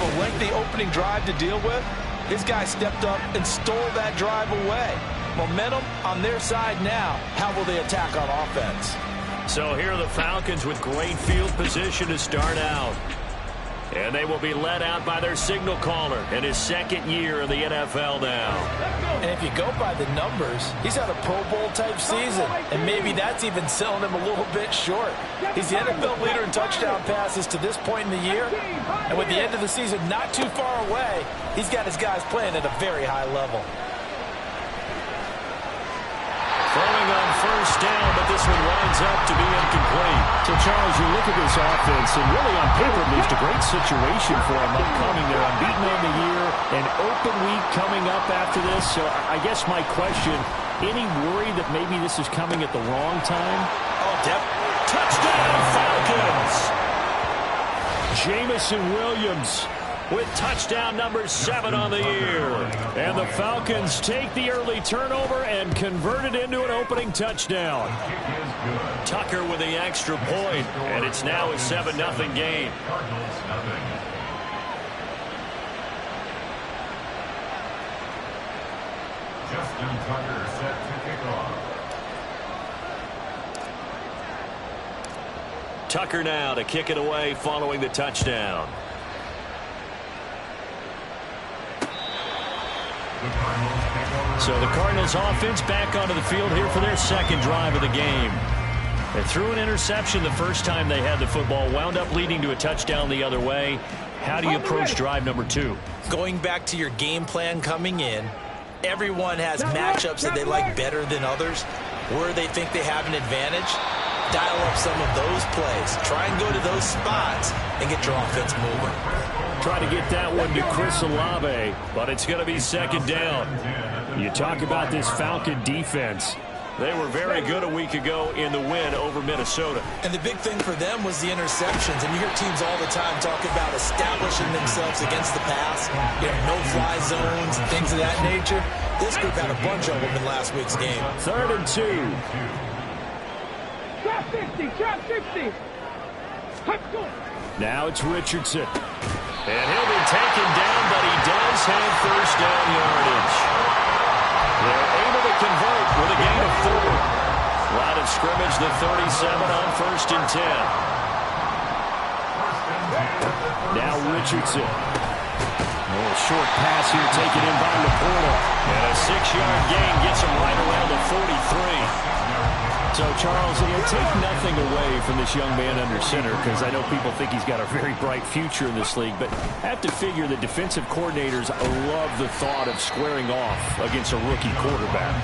a lengthy opening drive to deal with, his guy stepped up and stole that drive away. Momentum on their side now. How will they attack on offense? So here are the Falcons with great field position to start out. And they will be led out by their signal caller in his second year in the NFL now. And if you go by the numbers, he's had a Pro Bowl type season. And maybe that's even selling him a little bit short. He's the NFL leader in touchdown passes to this point in the year. And with the end of the season not too far away, he's got his guys playing at a very high level. Throwing on first down, but this one winds up to be incomplete. So, Charles, you look at this offense, and really on paper, at least a great situation for them upcoming. They're unbeaten on the year, an open week coming up after this. So I guess my question, any worry that maybe this is coming at the wrong time? Oh, touchdown, Falcons! Jamison Williams with touchdown number 7 on the year. And the Falcons take the early turnover and convert it into an opening touchdown. Tucker with the extra point, and it's now a 7-0 game. Justin Tucker set to kick off. Tucker now to kick it away following the touchdown. So the Cardinals offense back onto the field here for their second drive of the game. They threw an interception the first time they had the football, wound up leading to a touchdown the other way. How do you approach drive number 2? Going back to your game plan coming in, everyone has matchups that they like better than others, where they think they have an advantage. Dial up some of those plays. Try and go to those spots and get your offense moving. Try to get that one to Chris Olave, but it's going to be second down. You talk about this Falcon defense. They were very good a week ago in the win over Minnesota. And the big thing for them was the interceptions. And you hear teams all the time talk about establishing themselves against the pass. You know, no-fly zones, things of that nature. This group had a bunch of them in last week's game. 3rd and 2. Drop 50, drop 50. Now it's Richardson. And he'll be taken down, but he does have first down yardage. They're able to convert with a gain of 4. Line of scrimmage, the 37 on 1st and 10. Now Richardson. Oh, short pass here taken in by Laporta. And a 6-yard gain gets him right around the 43. So, Charles, it'll take nothing away from this young man under center, because I know people think he's got a very bright future in this league, but I have to figure the defensive coordinators love the thought of squaring off against a rookie quarterback.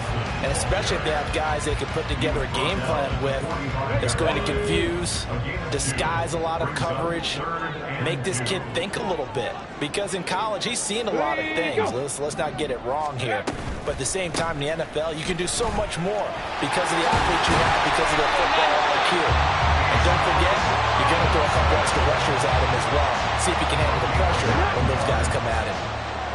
And especially if they have guys they can put together a game plan with that's going to confuse, disguise a lot of coverage, make this kid think a little bit. Because in college, he's seen a lot of things. Let's not get it wrong here. But at the same time, in the NFL, you can do so much more because of the athletes you have, because of their football IQ. And don't forget, you're going to throw a couple extra rushers at him as well. See if he can handle the pressure when those guys come at him.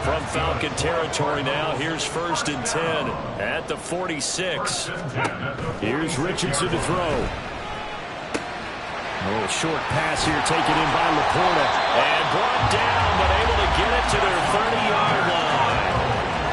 From Falcon territory now, here's 1st and 10 at the 46. Here's Richardson to throw. Oh, short pass here taken in by Laporta. And brought down, but able to get it to their 30-yard line.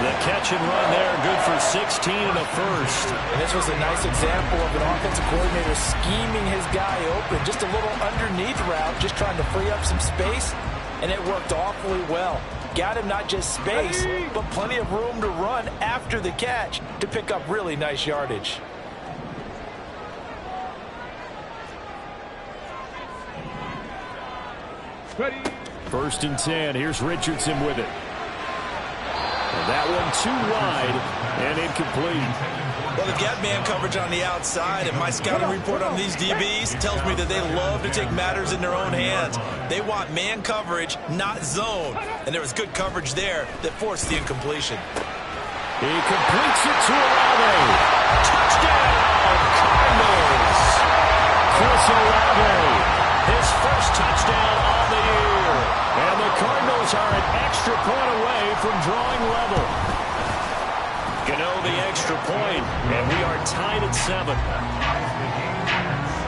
The catch and run there, good for 16 and a first. And this was a nice example of an offensive coordinator scheming his guy open. Just a little underneath route, just trying to free up some space, and it worked awfully well. Got him not just space, but plenty of room to run after the catch to pick up really nice yardage. Ready. 1st and 10. Here's Richardson with it. And that one too wide and incomplete. Well, they've got man coverage on the outside, and my scouting report on these DBs tells me that they love to take matters in their own hands. They want man coverage, not zone. And there was good coverage there that forced the incompletion. He completes it to Olave. Touchdown, Cardinals! Chris Olave. His first touchdown on the year. And the Cardinals are an extra point away from drawing level. Gano the extra point, and we are tied at 7.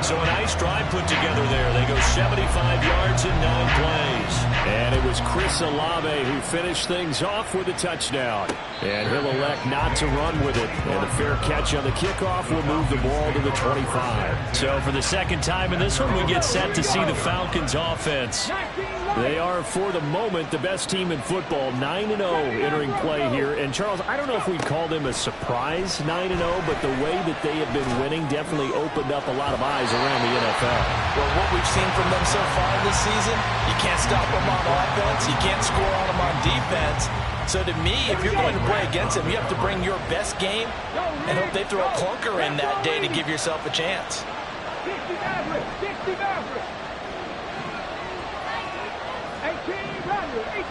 So a nice drive put together there. They go 75 yards in 9 plays. And it was Chris Olave who finished things off with a touchdown. And he'll elect not to run with it. And a fair catch on the kickoff will move the ball to the 25. So for the second time in this one, we get set to see the Falcons offense. They are, for the moment, the best team in football, 9-0 entering play here. And, Charles, I don't know if we'd call them a surprise 9-0, but the way that they have been winning definitely opened up a lot of eyes around the NFL. Well, what we've seen from them so far this season, you can't stop them on offense, you can't score on them on defense. So to me, if you're going to play against them, you have to bring your best game and hope they throw a clunker in that day to give yourself a chance. 60 Maverick, 60 Maverick. 18 Maverick.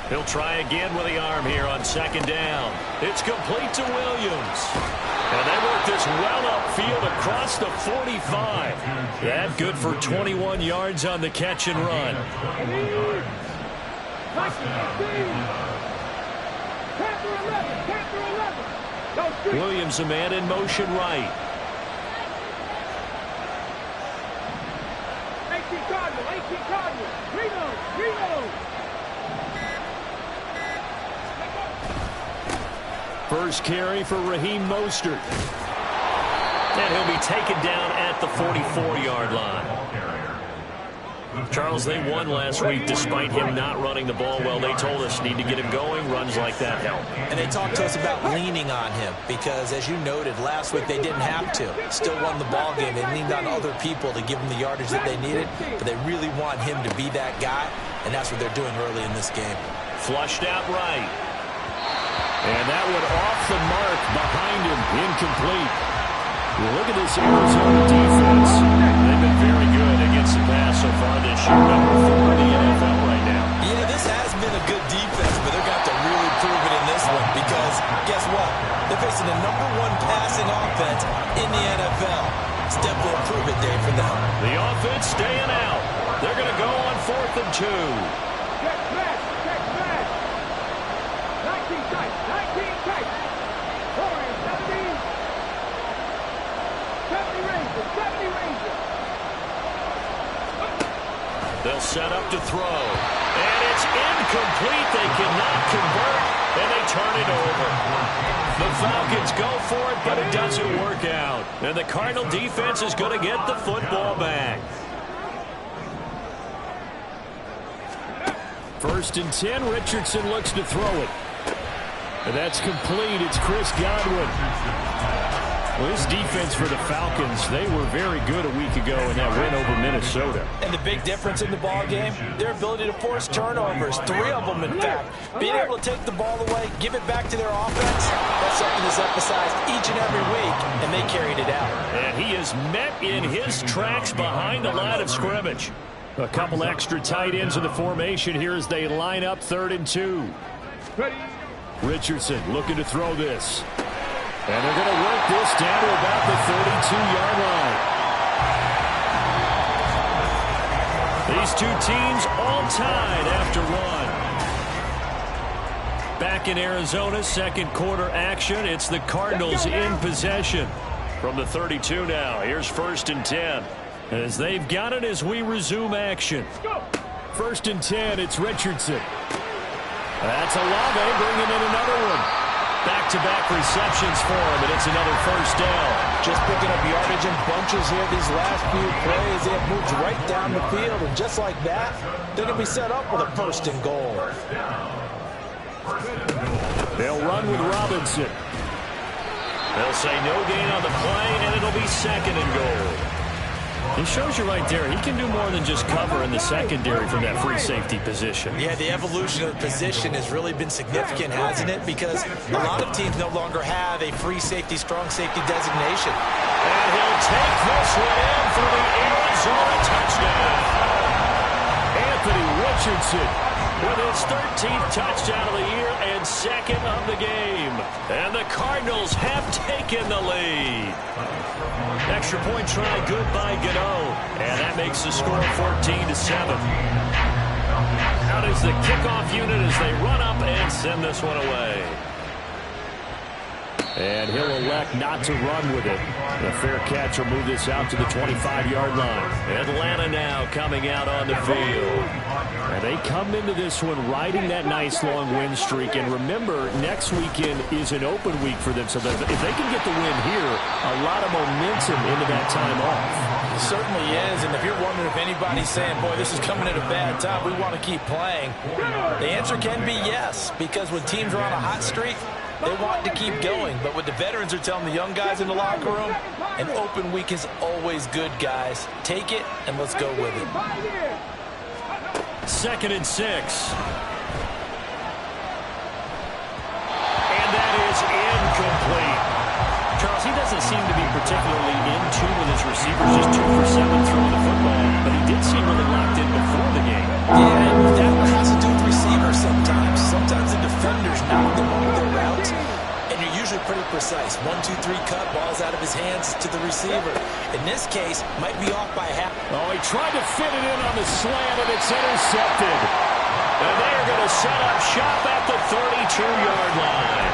He'll try again with the arm here on second down. It's complete to Williams. And they work this well upfield across the 45. That good for 21 yards on the catch and run. Williams, a man in motion right. 18 Cardinal. Reno. First carry for Raheem Mostert. And he'll be taken down at the 44-yard line. Charles, they won last week despite him not running the ball well. They told us need to get him going. Runs like that help. And they talked to us about leaning on him because, as you noted, last week they didn't have to. Still won the ball game. They leaned on other people to give them the yardage that they needed, but they really want him to be that guy, and that's what they're doing early in this game. Flushed out right. And that one off the mark behind him. Incomplete. Look at this Arizona defense. They've been very good against the pass so far this year. Number 4 in the NFL right now. Yeah, this has been a good defense, but they're going to have to really prove it in this one because, guess what? They're facing the number 1 passing offense in the NFL. It's definitely a prove-it day for them. The offense staying out. They're going to go on 4th and 2. Check back. 19 tight. 70 Rangers. They'll set up to throw. And it's incomplete. They cannot convert, and they turn it over. The Falcons go for it, but it doesn't work out. And the Cardinal defense is going to get the football back. 1st and 10. Richardson looks to throw it. And that's complete. It's Chris Godwin. Well, this defense for the Falcons, they were very good a week ago in that win over Minnesota. And the big difference in the ball game, their ability to force turnovers, 3 of them in fact. Being able to take the ball away, give it back to their offense, that's something that's emphasized each and every week, and they carried it out. And he is met in his tracks behind the line of scrimmage. A couple extra tight ends in the formation here as they line up 3rd and 2. Richardson looking to throw this. And they're going to work this down to about the 32-yard line. These two teams all tied after 1. Back in Arizona, 2nd quarter action. It's the Cardinals in possession. From the 32 now, here's 1st and 10. As they've got it as we resume action. 1st and 10, it's Richardson. That's Olave bringing in another one. Back-to-back receptions for him, and it's another 1st down. Just picking up yardage in bunches here these last few plays. They have moved right down the field, and just like that, they're going to be set up with a 1st and goal. They'll run with Robinson. They'll say no gain on the play, and it'll be 2nd and goal. It shows you right there, he can do more than just cover in the secondary from that free safety position. Yeah, the evolution of the position has really been significant, hasn't it? Because a lot of teams no longer have a free safety, strong safety designation. And he'll take this one in for the Arizona touchdown. Anthony Richardson with his 13th touchdown of the year and 2nd of the game. And the Cardinals have taken the lead. Extra point try good by Gano. And that makes the score 14-7. Out is the kickoff unit as they run up and send this one away. And he'll elect not to run with it. A fair catch will move this out to the 25-yard line. Atlanta now coming out on the field. And they come into this one riding that nice long win streak. And remember, next weekend is an open week for them. So if they can get the win here, a lot of momentum into that time off. It certainly is. And if you're wondering if anybody's saying, boy, this is coming at a bad time, we want to keep playing, the answer can be yes. Because when teams are on a hot streak, they want to keep going. But what the veterans are telling the young guys in the locker room, an open week is always good, guys. Take it, and let's go with it. 2nd and 6. And that is incomplete. Charles, he doesn't seem to be particularly in tune with his receivers, just 2 for 7 throwing the football, but he did seem really locked in before the game. Yeah, and that has to do with receivers sometimes. Sometimes the defenders knock them off their routes, and you're usually pretty precise. 1, 2, 3 cut, ball's out of his hands to the receiver. In this case, might be off by half. Oh, he tried to fit it in on the slant, and it's intercepted. And they are going to set up shop at the 32-yard line.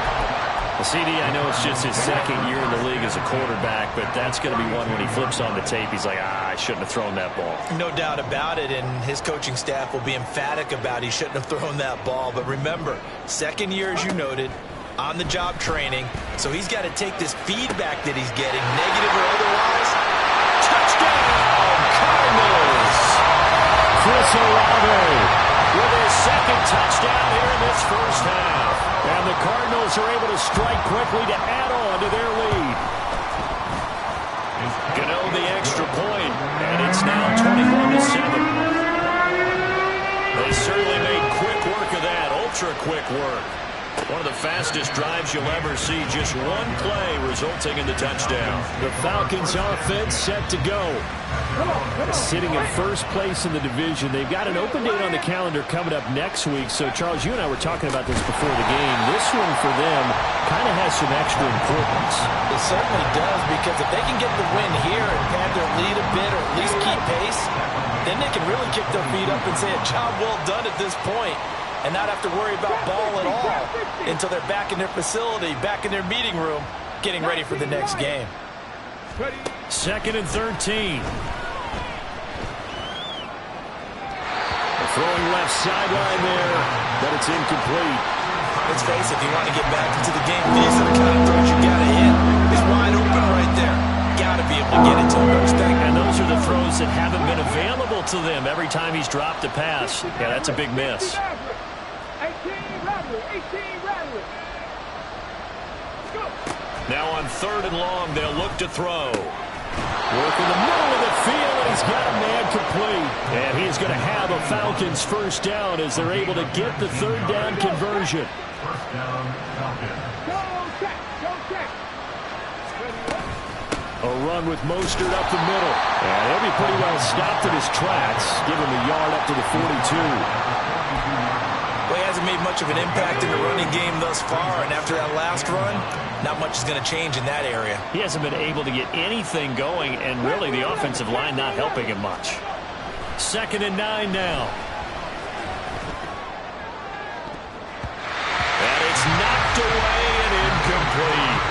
Well, CD, I know it's just his 2nd year in the league as a quarterback, but that's going to be one when he flips on the tape. He's like, I shouldn't have thrown that ball. No doubt about it, and his coaching staff will be emphatic about he shouldn't have thrown that ball. But remember, 2nd year, as you noted, on-the-job training, so he's got to take this feedback that he's getting, negative or otherwise. Touchdown, Cardinals! Chris Olave with his 2nd touchdown here in this first half. And the Cardinals are able to strike quickly to add on to their lead. Gano the extra point, and it's now 21-7. They certainly made quick work of that, ultra-quick work. One of the fastest drives you'll ever see, just one play resulting in the touchdown. The Falcons offense set to go. Sitting in first place in the division. They've got an open date on the calendar coming up next week. So, Charles, you and I were talking about this before the game. This one for them kind of has some extra importance. It certainly does, because if they can get the win here and pad their lead a bit or at least keep pace, then they can really kick their feet up and say a job well done at this point and not have to worry about ball at all until they're back in their facility, back in their meeting room, getting ready for the next game. 2nd and 13. Throwing left sideline there, but it's incomplete. Let's face it, if you want to get back into the game, these are the kind of throws you got to hit. He's wide open right there. Got to be able to get it to him. And those are the throws that haven't been available to them every time he's dropped a pass. Yeah, that's a big miss. 18 Rattler. Now on 3rd and long, they'll look to throw. Work in the middle of the field, and he's got a man complete. And he's going to have a Falcons first down as they're able to get the 3rd down conversion. First down, Falcons. Go check. A run with Mostert up the middle. And he'll be pretty well stopped in his tracks. Give him a yard up to the 42. Well, he hasn't made much of an impact in the running game thus far, and after that last run, not much is going to change in that area. He hasn't been able to get anything going, and really the offensive line not helping him much. 2nd and 9 now. And it's knocked away and incomplete.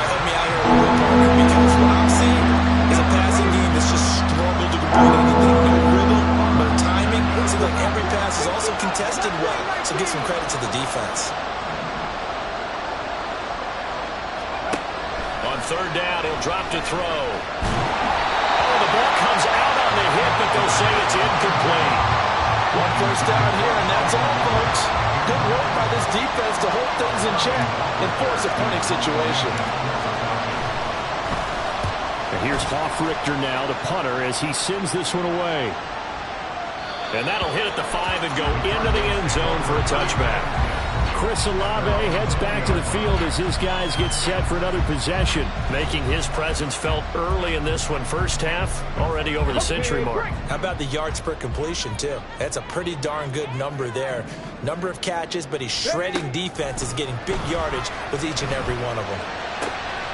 Help me out here a little bit, because what I'm seeing is a passing game that's just struggled to complete anything. No rhythm, no timing. It seems like every pass is also contested well, so give some credit to the defense. On 3rd down, he'll drop to throw. Oh, the ball comes out on the hit, but they'll say it's incomplete. One first down here, and that's all, folks. Good work by this defense to hold things in check and force a punting situation. And here's Hoffrichter now, the punter, as he sends this one away. And that'll hit at the 5 and go into the end zone for a touchback. Chris Olave heads back to the field as his guys get set for another possession. Making his presence felt early in this one. First half, already over the century mark. How about the yards per completion, too? That's a pretty darn good number there. Number of catches, but he's shredding defense, is getting big yardage with each and every one of them.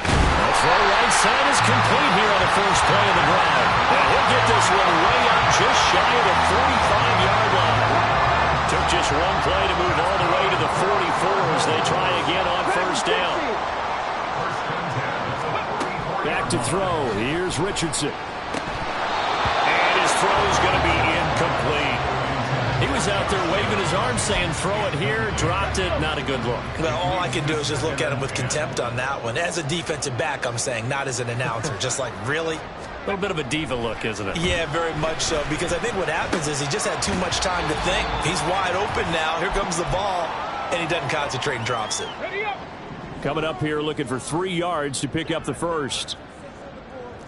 The throw right side is complete here on the first play of the drive. And he'll get this one way up just shy of the 45-yard line. Took just one play to move all the way to the 44 as they try again on first down. to throw. Here's Richardson. And his throw is going to be incomplete. He was out there waving his arm saying, throw it here, dropped it, not a good look. Well, all I can do is just look at him with contempt on that one. As a defensive back, I'm saying, not as an announcer. Just like, really? A little bit of a diva look, isn't it? Yeah, very much so, because I think what happens is he just had too much time to think. He's wide open now. Here comes the ball, and he doesn't concentrate and drops it. Coming up here looking for 3 yards to pick up the first.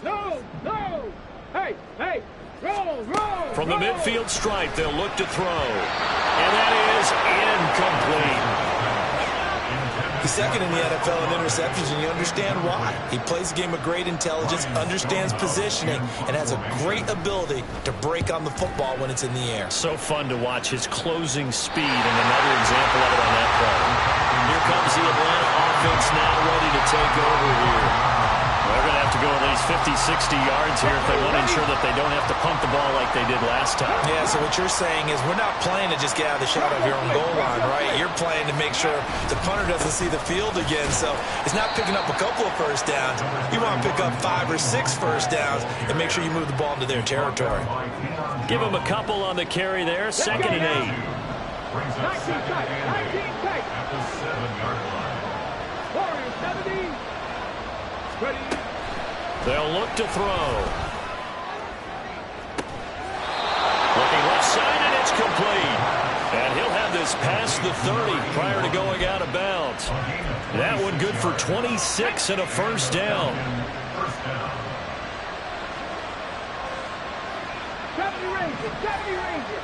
No, no. Hey, hey. Roll, roll. From the midfield stripe, they'll look to throw. And that is incomplete. He's second in the NFL in interceptions, and you understand why. He plays a game of great intelligence, understands positioning, and has a great ability to break on the football when it's in the air. So fun to watch his closing speed, and another example of it on that play. Here comes the Atlanta offense now ready to take over here. They're going to have to go at least 50, 60 yards here if they want to ensure that they don't have to pump the ball like they did last time. Yeah, so what you're saying is we're not playing to just get out of the shadow of your own goal line, right? You're playing to make sure the punter doesn't see the field again. So it's not picking up a couple of first downs. You want to pick up 5 or 6 first downs and make sure you move the ball into their territory. Give them a couple on the carry there. 2nd and 8. 19 tight. 19 tight. Warriors 70. Ready. They'll look to throw. Looking left side, and it's complete. And he'll have this past the 30 prior to going out of bounds. That one good for 26 and a first down. 70 Rangers. 70 Rangers.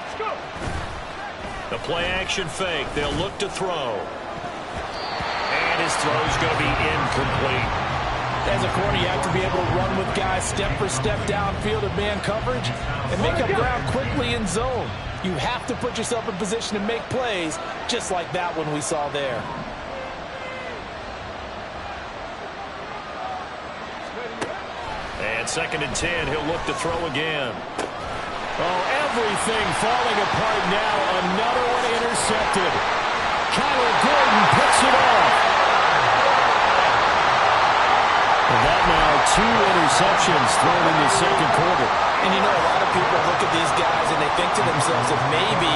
Let's go. The play action fake. They'll look to throw. And his throw's going to be incomplete. As a corner, you have to be able to run with guys step for step downfield in man coverage and make up ground quickly in zone. You have to put yourself in position to make plays, just like that one we saw there. And 2nd and 10, he'll look to throw again. Oh, everything falling apart now. Another one intercepted. Kyler Gordon picks it off. And that now 2 interceptions thrown in the second quarter. And you know, a lot of people look at these guys and they think to themselves that maybe,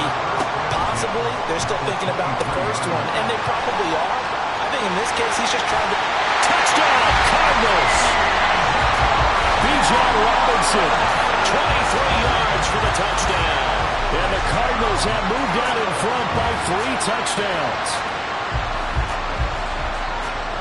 possibly, they're still thinking about the first one. And they probably are. I think in this case, he's just trying to... Touchdown, Cardinals! Bijan Robinson. 23 yards for the touchdown. And the Cardinals have moved out in front by 3 touchdowns.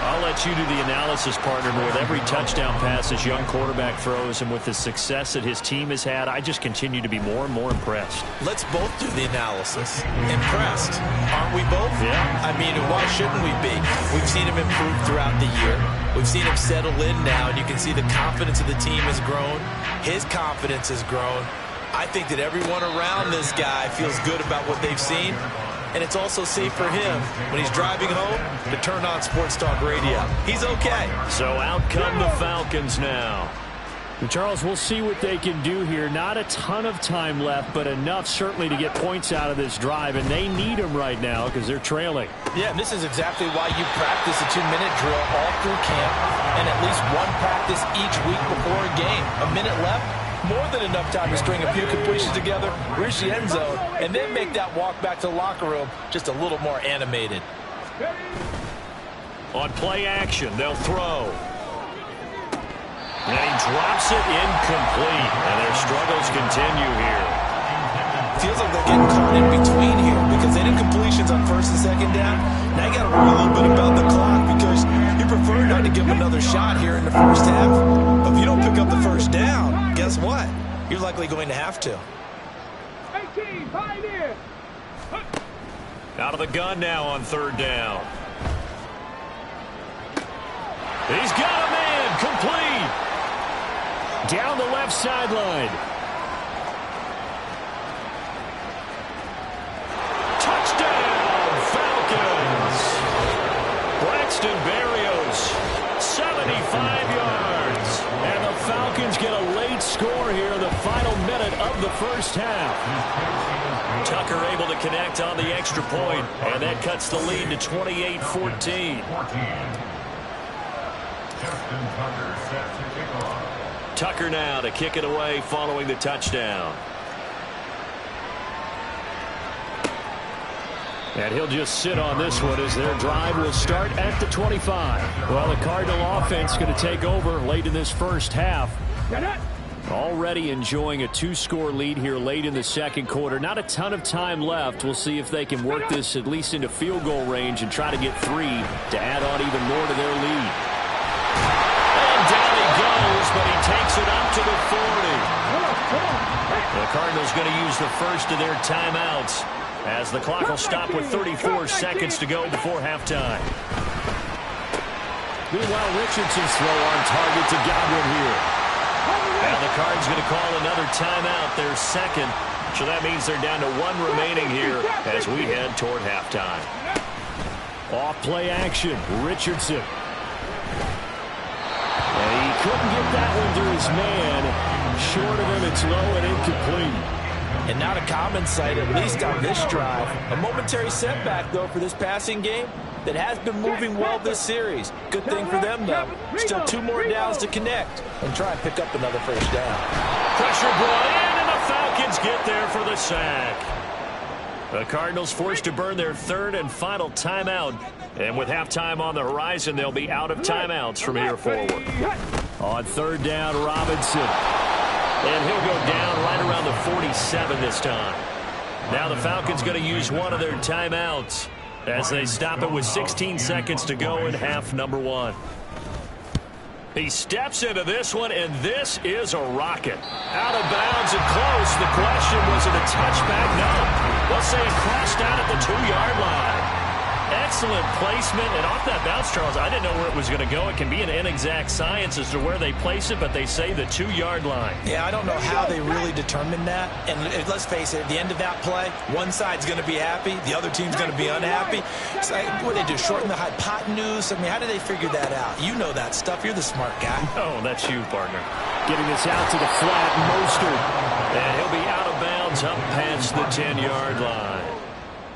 I'll let you do the analysis, partner, but with every touchdown pass this young quarterback throws and with the success that his team has had, I just continue to be more and more impressed. Let's both do the analysis. Impressed. Aren't we both? Yeah. I mean, why shouldn't we be? We've seen him improve throughout the year. We've seen him settle in now, and you can see the confidence of the team has grown. His confidence has grown. I think that everyone around this guy feels good about what they've seen. And it's also safe for him when he's driving home to turn on Sports Talk Radio. He's okay. So out come the Falcons now. And Charles, we'll see what they can do here. Not a ton of time left, but enough certainly to get points out of this drive. And they need them right now because they're trailing. Yeah, and this is exactly why you practice a 2-minute drill all through camp and at least one practice each week before a game. A minute left. More than enough time to string a few completions together, reach the end zone, and then make that walk back to the locker room just a little more animated. On play action, they'll throw. And he drops it incomplete. And their struggles continue here. Feels like they're getting caught in between here because they did completions on 1st and 2nd down. Now you got to worry a little bit about the clock because you prefer not to give them another shot here in the first half. But if you don't pick up the first down, guess what? You're likely going to have to. 18, pioneer. Out of the gun now on 3rd down. He's got a man complete. Down the left sideline. Touchdown, Falcons. Braxton Berrios, 75 yards. And the Falcons get a late score here in the final minute of the first half. Tucker able to connect on the extra point, and that cuts the lead to 28-14. Tucker now to kick it away following the touchdown. And he'll just sit on this one as their drive will start at the 25. Well, the Cardinal offense going to take over late in this first half. Already enjoying a 2-score lead here late in the second quarter. Not a ton of time left. We'll see if they can work this at least into field goal range and try to get 3 to add on even more to their lead. And down he goes, but he takes it up to the 40. The Cardinals going to use the first of their timeouts as the clock will stop with 34 seconds to go before halftime. Meanwhile, Richardson's throw on target to Godwin here. Now the Cards going to call another timeout, their second. So that means they're down to 1 remaining here as we head toward halftime. Off play action, Richardson. And he couldn't get that one to his man. Short of him, it's low and incomplete. And not a common sight, at least on this drive. A momentary setback, though, for this passing game that has been moving well this series. Good thing for them, though. Still 2 more downs to connect and try and pick up another first down. Pressure brought in, and the Falcons get there for the sack. The Cardinals forced to burn their 3rd and final timeout. And with halftime on the horizon, they'll be out of timeouts from here forward. On 3rd down, Robinson. And he'll go down right around the 47 this time. Now the Falcons going to use one of their timeouts as they stop it with 16 seconds to go in half number 1. He steps into this one, and this is a rocket. Out of bounds and close. The question, was it a touchback? No. Let's say it crossed out at the 2-yard line. Excellent placement, and off that bounce, Charles, I didn't know where it was going to go. It can be an inexact science as to where they place it, but they say the 2-yard line. Yeah, I don't know how they really determined that. And let's face it, at the end of that play, one side's going to be happy, the other team's going to be unhappy. It's like, what do they do, shorten the hypotenuse? I mean, how do they figure that out? You know that stuff. You're the smart guy. Oh, that's you, partner. Getting this out to the flat, Mostert. And he'll be out of bounds up past the 10-yard line.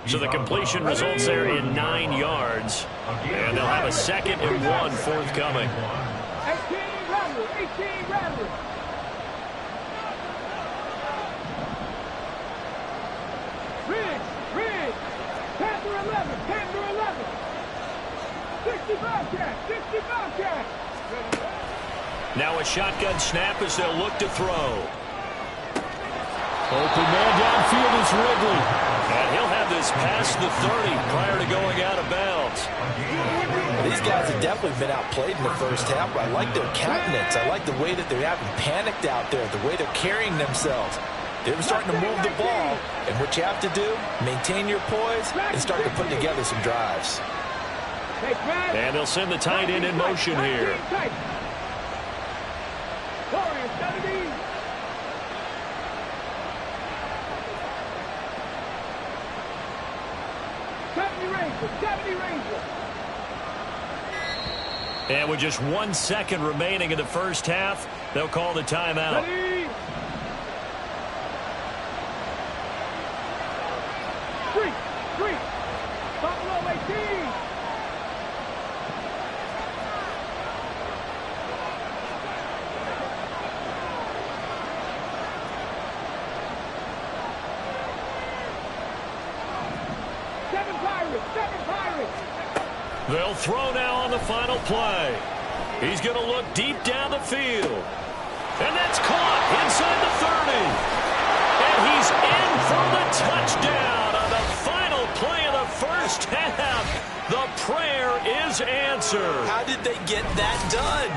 So the completion results there in 9 yards. And they'll have a 2nd and 1 forthcoming. 18 rattle. Ridge. Panther 11. 65 catch. Now a shotgun snap as they'll look to throw. Open man downfield is Ridley. And he'll have this past the 30 prior to going out of bounds. These guys have definitely been outplayed in the first half, but I like their countenance. I like the way that they're having panicked out there, the way they're carrying themselves. They're starting to move the ball, and what you have to do, maintain your poise and start to put together some drives. And they'll send the tight end in motion here. And with just 1 second remaining in the first half, they'll call the timeout. Street. Buffalo 18. Seven Pirates. They'll throw now on the final play. He's going to look deep down the field. And that's caught inside the 30. And he's in for the touchdown on the final play of the first half. The prayer is answered. How did they get that done?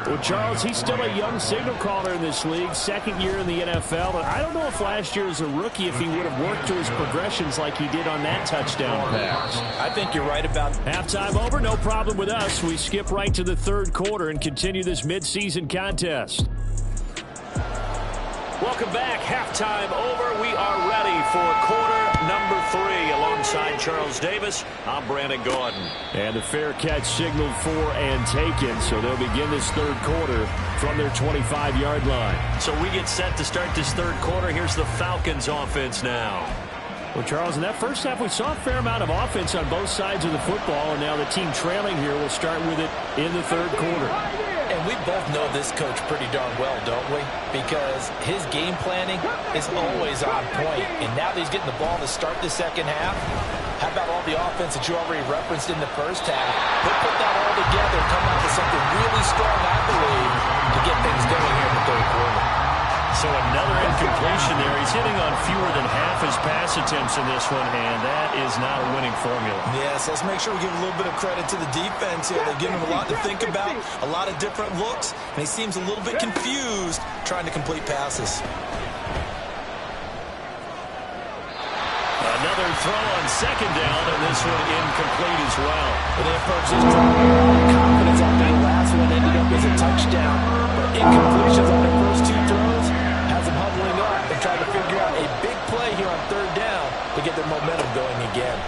Well, Charles, he's still a young signal caller in this league, 2nd year in the NFL. But I don't know if last year as a rookie if he would have worked to his progressions like he did on that touchdown pass. I think you're right about halftime over, no problem with us. We skip right to the 3rd quarter and continue this midseason contest. Welcome back. Halftime over. We are ready for quarter number 3. Alongside Charles Davis, I'm Brandon Gordon. And the fair catch signaled for and taken, so they'll begin this third quarter from their 25-yard line. So we get set to start this third quarter. Here's the Falcons offense now. Well, Charles, in that first half, we saw a fair amount of offense on both sides of the football, and now the team trailing here will start with it in the third quarter. And we both know this coach pretty darn well, don't we? Because his game planning is always on point. And now that he's getting the ball to start the second half, how about all the offense that you already referenced in the first half? He'll put that all together, come out with something really strong, I believe, to get things going here in the third quarter. So another incompletion there. He's hitting on fewer than half his pass attempts in this one, and that is not a winning formula. Yes, let's make sure we give a little bit of credit to the defense here. They're giving him a lot to think about, a lot of different looks, and he seems a little bit confused trying to complete passes. Another throw on second down, and this one incomplete as well. And they approach this drive with a lot of confidence after the last one ended up as a touchdown. But incompletions on their first 2 throws has them huddling up and trying to figure out a big play here on third down to get their momentum going again.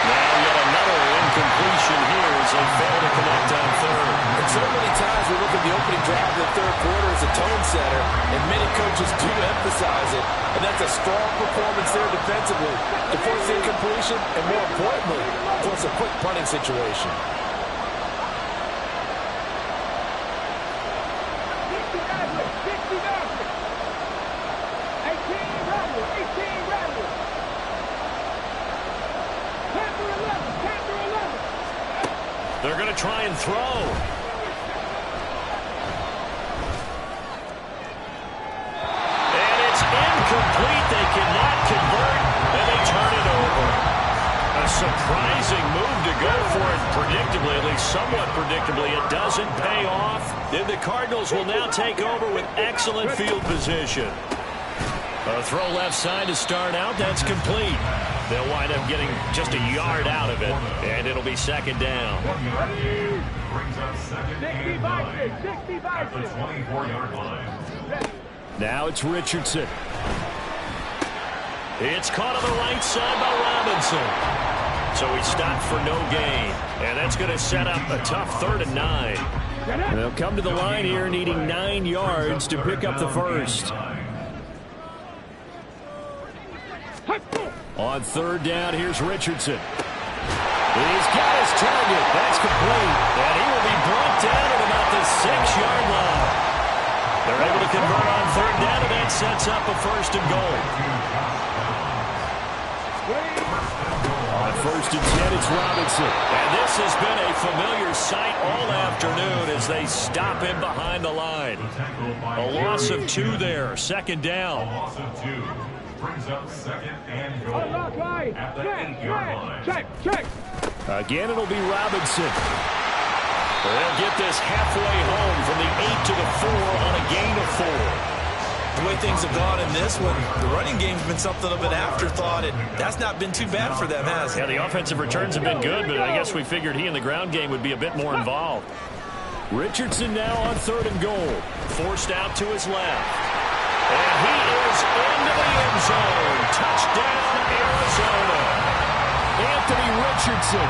Now yet another incompletion here as they fail to connect on third. And so many times we look at the opening drive of the third quarter as a tone setter, and many coaches do emphasize it. And that's a strong performance there defensively to force incompletion and, more importantly, force a quick punting situation. 18 Rebels. Panther 11, Panther 11. They're going to try and throw. And it's incomplete. They cannot convert, and they turn it over. A surprising move to go for it predictably, at least somewhat predictably. It doesn't pay off. Then the Cardinals will now take over with excellent field position. A throw left side to start out. That's complete. They'll wind up getting just a yard out of it, and it'll be second down. Brings up second and 9 at the 24-yard line. Now it's Richardson. It's caught on the right side by Robinson. So he stopped for no gain, and that's going to set up a tough 3rd and 9. They'll come to the line here needing 9 yards to pick up the first. On 3rd down, here's Richardson. He's got his target. That's complete. And he will be brought down at about the 6-yard line. They're able to convert on 3rd down, and that sets up a 1st and goal. On 1st and 10, it's Robinson. And this has been a familiar sight all afternoon as they stop him behind the line. A loss of 2 there. 2nd down. A loss of 2. Brings up 2nd and goal Unlock line. at the 8-yard line. Check. Again, it'll be Robinson. They'll get this halfway home from the 8 to the 4 on a gain of 4. The way things have gone in this one, the running game's been something of an afterthought, and that's not been too bad for them, has it? Yeah, the offensive returns have been good, but I guess we figured he in the ground game would be a bit more involved. Richardson now on 3rd and goal. Forced out to his left. And he is into the end zone. Touchdown, Arizona. Anthony Richardson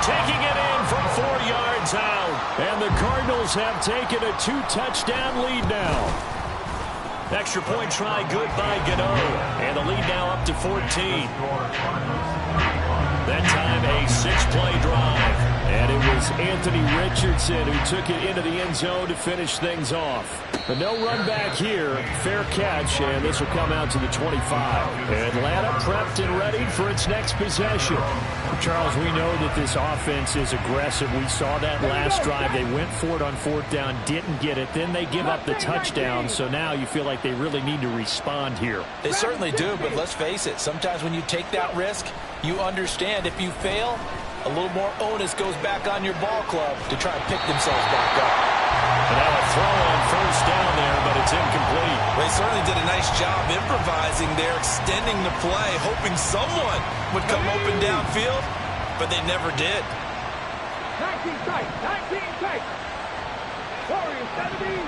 Taking it in from 4 yards out. And the Cardinals have taken a 2-touchdown lead now. Extra point try good by Gano. And the lead now up to 14. That time a 6-play drive. And it was Anthony Richardson who took it into the end zone to finish things off. But no run back here. Fair catch, and this will come out to the 25. Atlanta prepped and ready for its next possession. Charles, we know that this offense is aggressive. We saw that last drive. They went for it on 4th down, didn't get it. Then they give up the touchdown. So now you feel like they really need to respond here. They certainly do, but let's face it. Sometimes when you take that risk, you understand if you fail, a little more onus goes back on your ball club to try and pick themselves back up. And now a throw on 1st down there, but it's incomplete. They certainly did a nice job improvising there, extending the play, hoping someone would come open downfield, but they never did. 19 tight. Warriors 17.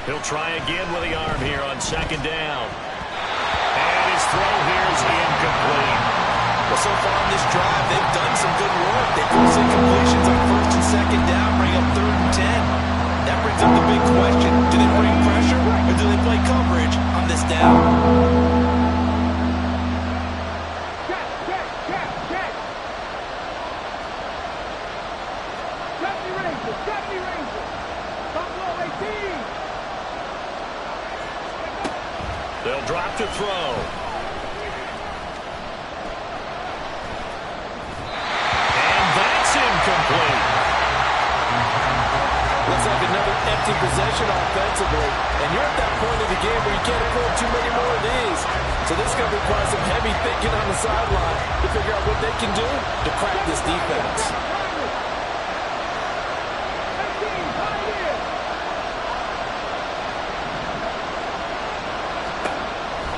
He'll try again with the arm here on second down. And his throw here is incomplete. Well, so far on this drive, they've done some good work. They force incompletions on first and second down, bring up 3rd and 10. That brings up the big question. Do they bring pressure or do they play coverage on this down? They'll drop to throw. And that's incomplete. Looks like another empty possession offensively. And you're at that point of the game where you can't afford too many more of these. So this is going to require some heavy thinking on the sideline to figure out what they can do to crack this defense.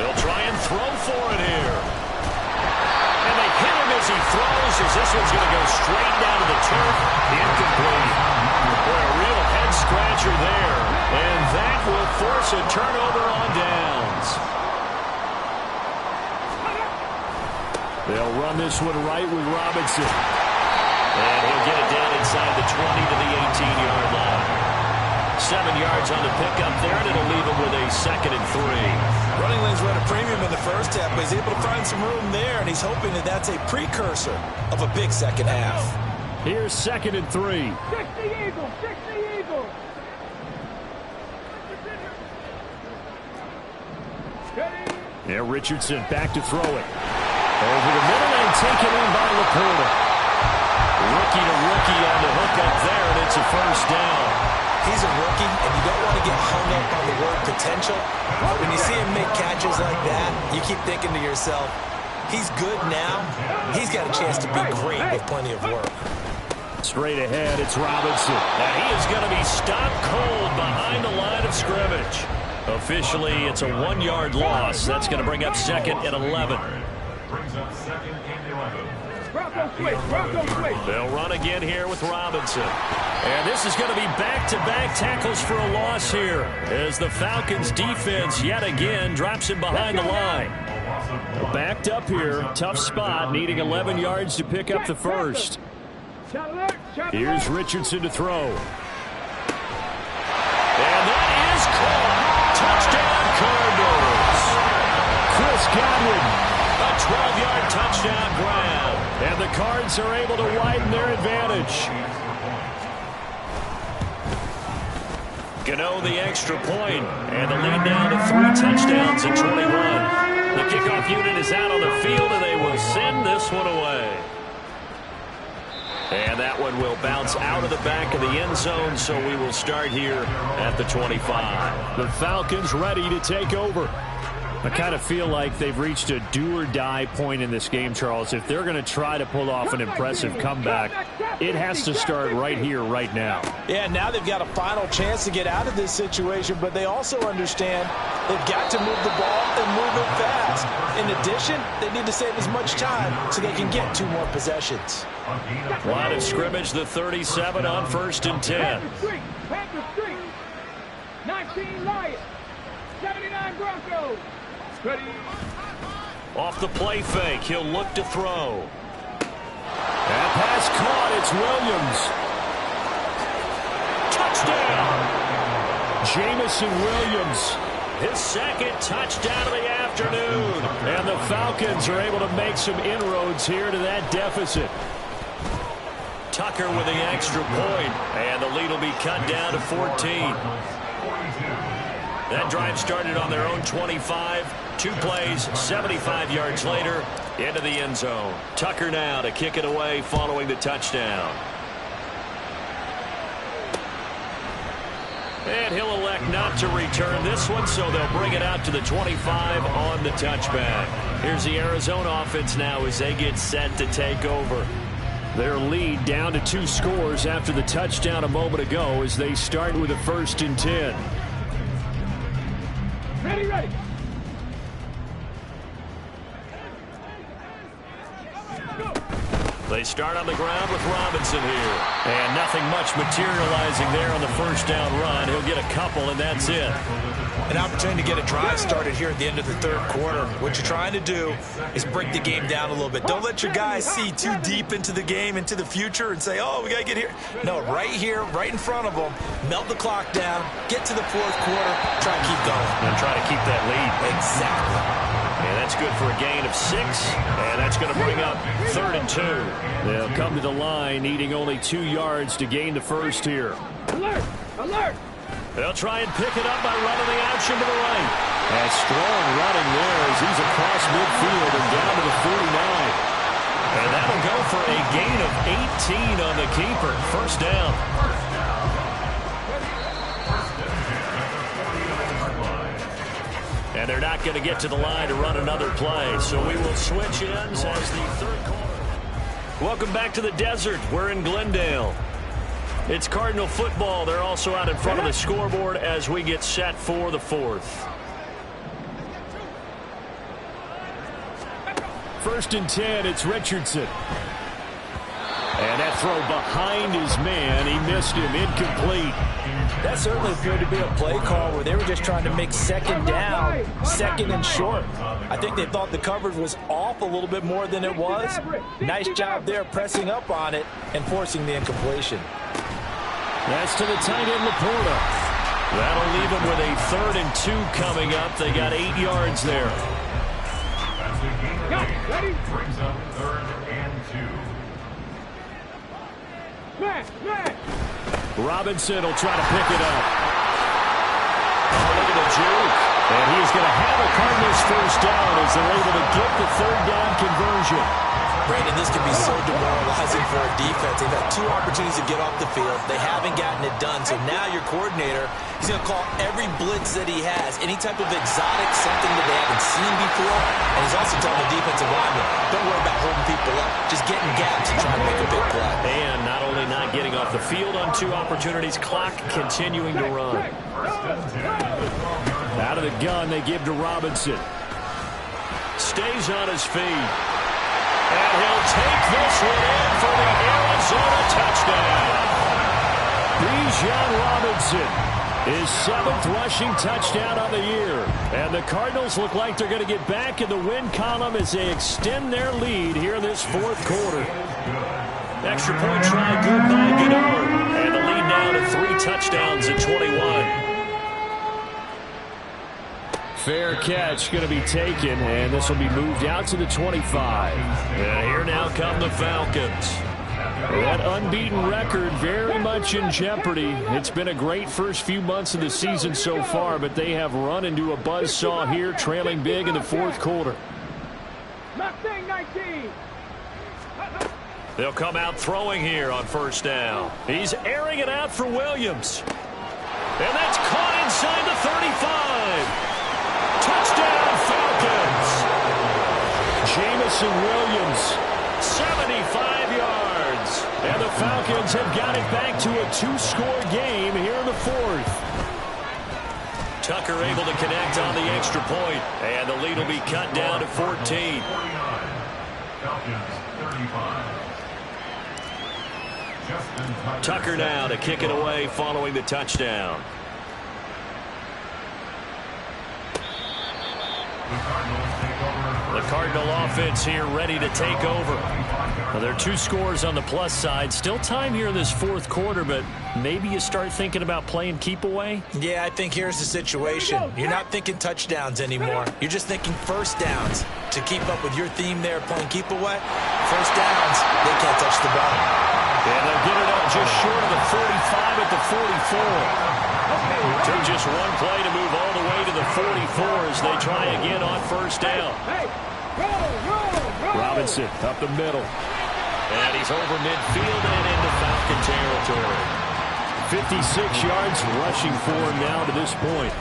They'll try and throw for it here. And they hit him as he throws, as this one's going to go straight down to the turf. Incomplete. Boy, a real head-scratcher there. And that will force a turnover on downs. They'll run this one right with Robinson. And he'll get it down inside the 20 to the 18-yard line. 7 yards on the pickup there, and it'll leave him with a 2nd and 3. Running lanes were at a premium in the first half, but he's able to find some room there, and he's hoping that that's a precursor of a big second half. Here's 2nd and 3. 60 Eagles, 60 Eagles. Yeah, Richardson back to throw it. Over the middle and taken in by Laporta. Rookie to rookie on the hook up there, and it's a first down. He's a rookie, and you don't want to get hung up on the word potential. But when you see him make catches like that, you keep thinking to yourself, he's good now. He's got a chance to be great with plenty of work. Straight ahead, it's Robinson. Now he is going to be stopped cold behind the line of scrimmage. Officially, it's a 1-yard loss. That's going to bring up 2nd and 11. Brings up 2nd and 11. Bronco switch. They'll run again here with Robinson. And this is going to be back-to-back tackles for a loss here as the Falcons defense yet again drops him behind the line. Backed up here, tough spot, needing 11 yards to pick up the first. Here's Richardson to throw. And that is caught. Touchdown, Cardinals. Chris Godwin. A 12-yard touchdown grab. And the Cards are able to widen their advantage. Gano the extra point, and the lead down to 3 touchdowns at 21. The kickoff unit is out on the field, and they will send this one away. And that one will bounce out of the back of the end zone, so we will start here at the 25. The Falcons ready to take over. I kind of feel like they've reached a do-or-die point in this game, Charles. If they're going to try to pull off an impressive comeback, it has to start right here, right now. Yeah, now they've got a final chance to get out of this situation, but they also understand they've got to move the ball and move it fast. In addition, they need to save as much time so they can get 2 more possessions. Line of scrimmage, the 37 on 1st and 10. Panther Street. 19 Lions. 79 Broncos. Ready. Off the play fake, he'll look to throw. And pass caught, it's Williams. Touchdown! Jamison Williams. His 2nd touchdown of the afternoon. And the Falcons are able to make some inroads here to that deficit. Tucker with the extra point, and the lead will be cut down to 14. That drive started on their own 25. 2 plays, 75 yards later, into the end zone. Tucker now to kick it away following the touchdown. And he'll elect not to return this one, so they'll bring it out to the 25 on the touchback. Here's the Arizona offense now as they get set to take over. Their lead down to 2 scores after the touchdown a moment ago as they start with a 1st and 10. Ready. They start on the ground with Robinson here. And nothing much materializing there on the first down run. He'll get a couple, and that's it. An opportunity to get a drive started here at the end of the third quarter. What you're trying to do is break the game down a little bit. Don't let your guys see too deep into the game, into the future, and say, oh, we got to get here. No, right here, right in front of them, melt the clock down, get to the fourth quarter, try to keep going. And try to keep that lead. Exactly. And that's good for a gain of 6, and that's going to bring up 3rd and 2. They'll come to the line, needing only 2 yards to gain the first here. Alert! Alert! They'll try and pick it up by running the option to the right. And strong running there as he's across midfield and down to the 49. And that'll go for a gain of 18 on the keeper. First down. And they're not going to get to the line to run another play. So we will switch ends as the third quarter. Welcome back to the desert. We're in Glendale. It's Cardinal football. They're also out in front of the scoreboard as we get set for the fourth. 1st and 10, it's Richardson. And that throw behind his man, he missed him, incomplete. That certainly appeared to be a play call where they were just trying to make second down, second and short. I think they thought the coverage was off a little bit more than it was. Nice job there pressing up on it and forcing the incompletion. That's to the tight end, Laporta. That'll leave them with a 3rd and 2 coming up. They got 8 yards there. Ready? Brings up 3rd and 2. Man! Robinson will try to pick it up. Oh, look at the juke. And he's going to have a Cardinals first down as they're able to get the 3rd down conversion. Brandon, this can be so demoralizing for a defense. They've had 2 opportunities to get off the field. They haven't gotten it done. So now your coordinator, he's going to call every blitz that he has, any type of exotic, something that they haven't seen before. And he's also telling the defensive lineman, don't worry about holding people up. Just get in gaps and try to make a big play. And not only not getting off the field on 2 opportunities, clock continuing to run. Out of the gun, they give to Robinson. Stays on his feet. And he'll take this one in for the Arizona touchdown. Bijan Robinson, his 7th rushing touchdown on the year. And the Cardinals look like they're going to get back in the win column as they extend their lead here in this 4th quarter. Extra point try good by Goddard. And the lead now to 3 touchdowns at 21. Fair catch going to be taken, and this will be moved out to the 25. And here now come the Falcons. That unbeaten record very much in jeopardy. It's been a great first few months of the season so far, but they have run into a buzzsaw here, trailing big in the 4th quarter. Mustang 19! They'll come out throwing here on first down. He's airing it out for Williams. And that's caught inside the 35. Touchdown, Falcons. Jamison Williams. 75 yards. And the Falcons have got it back to a 2-score game here in the 4th. Tucker able to connect on the extra point. And the lead will be cut down to 14. Tucker now to kick it away following the touchdown. The Cardinal offense here ready to take over. Well, there are 2 scores on the plus side. Still time here in this 4th quarter, but maybe you start thinking about playing keep away? Yeah, I think here's the situation. You're not thinking touchdowns anymore. You're just thinking first downs. To keep up with your theme there, playing keep away, first downs, they can't touch the ball. And they'll get it up just short of the 45 at the 44. Took just one play to move all the way to the 44 as they try again on first down. Robinson up the middle. And he's over midfield and into Falcon territory. 56 yards rushing for him now to this point.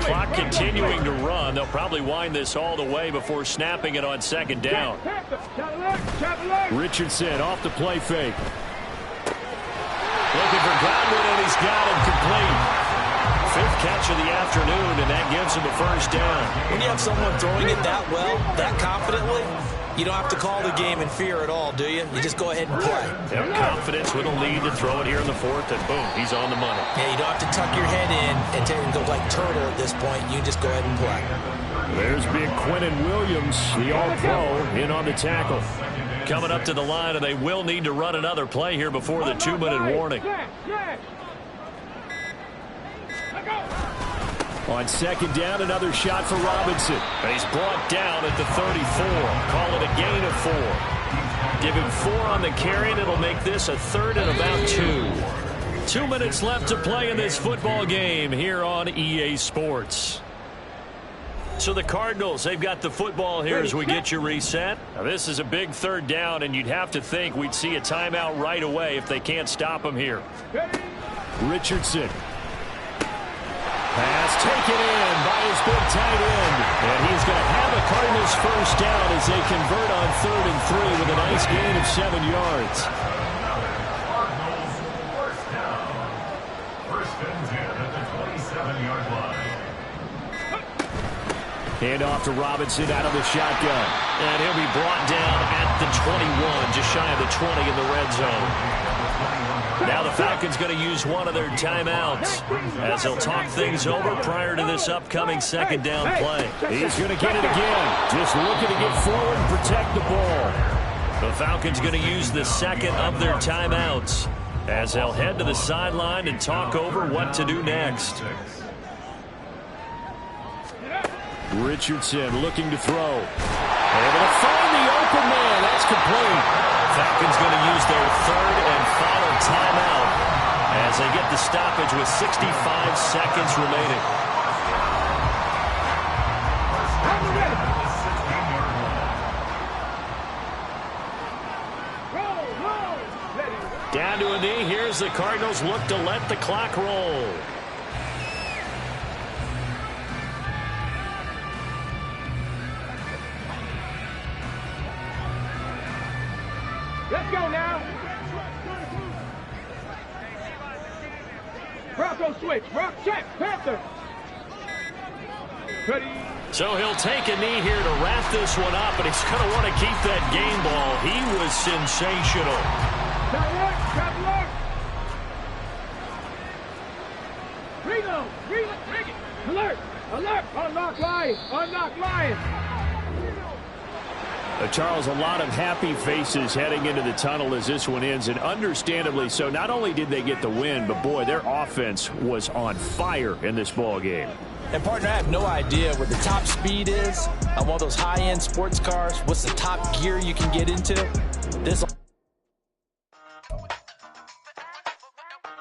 Clock continuing to run. They'll probably wind this all the way before snapping it on second down. Richardson off the play fake. Looking for Godwin, and he's got him complete. 5th catch of the afternoon, and that gives him a first down. When you have someone throwing it that well, that confidently, You don't have to call the game in fear at all, do you? You just go ahead and play. Have confidence with a lead to throw it here in the fourth, and boom, he's on the money. Yeah, you don't have to tuck your head in and go like turtle at this point. You just go ahead and play. There's big Quentin Williams, the all-pro, in on the tackle. Coming up to the line, and they will need to run another play here before the 2-minute warning. On second down, another shot for Robinson. And he's brought down at the 34. Call it a gain of 4. Give him 4 on the carry, and it'll make this a third and about 2. 2 minutes left to play in this football game here on EA Sports. So the Cardinals, they've got the football here as we get you reset. Now this is a big third down, and you'd have to think we'd see a timeout right away if they can't stop him here. Richardson. Pass taken in by his big tight end. And he's going to have a Cardinals first down as they convert on 3rd and 3 with a nice gain of 7 yards. Cardinals first down. First and 10 at the 27-yard line. Hand off to Robinson out of the shotgun. And he'll be brought down at the 21, just shy of the 20 in the red zone. Now the Falcons going to use one of their timeouts as they'll talk things over prior to this upcoming second down play. He's going to get it again. Just looking to get forward and protect the ball. The Falcons going to use the second of their timeouts as they'll head to the sideline and talk over what to do next. Richardson looking to throw. Able to find the open man. That's complete. Falcons going to use their third and final timeout as they get the stoppage with 65 seconds remaining. Down to a knee. Here's the Cardinals look to let the clock roll. Let's go now. Bronco switch. Rock check. Panther. Ready. So he'll take a knee here to wrap this one up, and he's going to want to keep that game ball. He was sensational. Traveler. Reload. Reload. Alert. Alert. Unlock Lion. Unlock Lion. Charles, a lot of happy faces heading into the tunnel as this one ends, and understandably so. Not only did they get the win, but boy, their offense was on fire in this ball game. And partner, I have no idea what the top speed is on one of those high-end sports cars. What's the top gear you can get into? This